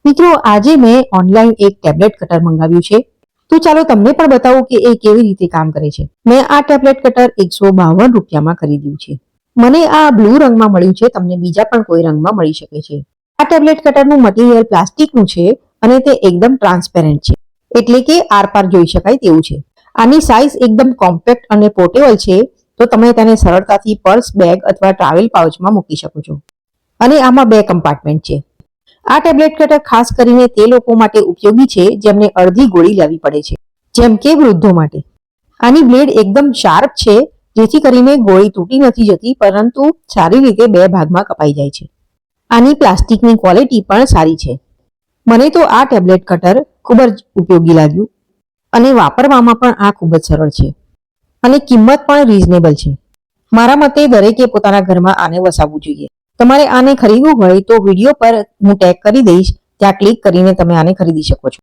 મિત્રો, આજે મેં ઓનલાઈન એક ટેબ્લેટ કટર મંગાવ્યું છે. તો ચાલો તમને પણ બતાવું કે એ કેવી રીતે કામ કરે છે. મેં આ ટેબ્લેટ કટર 152 રૂપિયામાં ખરીદ્યું છે. મને આ બ્લુ રંગમાં મળ્યું છે, તમને બીજા પણ કોઈ રંગમાં મળી શકે છે. આ ટેબ્લેટ કટરનું મટીરિયલ પ્લાસ્ટિકનું છે અને તે એકદમ ટ્રાન્સપેરન્ટ છે, એટલે કે આરપાર જોઈ શકાય તેવું છે. આની સાઇઝ એકદમ કોમ્પેક્ટ અને પોર્ટેબલ છે, તો તમે તેને સરળતાથી પર્સ, બેગ અથવા ટ્રાવેલ પાઉચમાં મૂકી શકો છો. અને આમાં 2 કમ્પાર્ટમેન્ટ છે. આ ટેબ્લેટ કટર ખાસ કરીને તે લોકો માટે ઉપયોગી છે જેમને અડધી ગોળી લેવી પડે છે, જેમ કે વૃદ્ધો માટે. આની બ્લેડ એકદમ શાર્પ છે, જેથી કરીને ગોળી તૂટી નથી જતી, પરંતુ સારી રીતે 2 ભાગમાં કપાઈ જાય છે. આની પ્લાસ્ટિકની ક્વોલિટી પણ સારી છે. મને તો આ ટેબ્લેટ કટર ખૂબ જ ઉપયોગી લાગ્યું અને વાપરવામાં પણ આ ખૂબ જ સરળ છે અને કિંમત પણ રીઝનેબલ છે. મારા મતે દરેકે પોતાના ઘરમાં આને વસાવવું જોઈએ. તમારે આને ખરીદવું હોય તો વિડીયો પર હું ટેગ કરી દઈશ, ત્યાં ક્લિક કરીને તમે આને ખરીદી શકો છો.